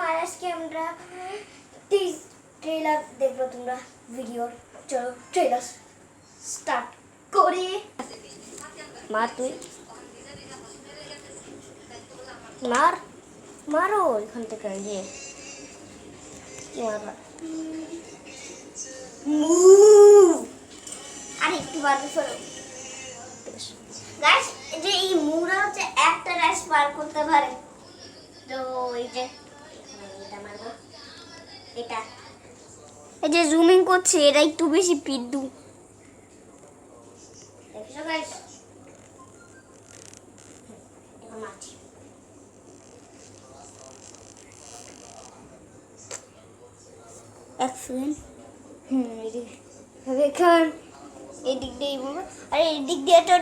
আর আজকে আমরা ট্রেলার দেখবো তোমরা ভিডিওর। চলো ট্রেলার স্টার্ট করি। মার তুই মার, মারো এখান থেকে। যে কি মারবা, আরে একটু বাড়বে ফেলো গাইস। যে এই মুরা হচ্ছে একটা রাইস পার করতে পারে। তো এই যে এটা মারবো, এটা এই যে জুমিং করছে, এটা একটু বেশি পিড্ডু। দেখছো গাইস, এটা মারছি। এক সেকেন্ড। এদিক এখন এদিক দিয়ে বলবো, আরে এদিক দিয়ে তো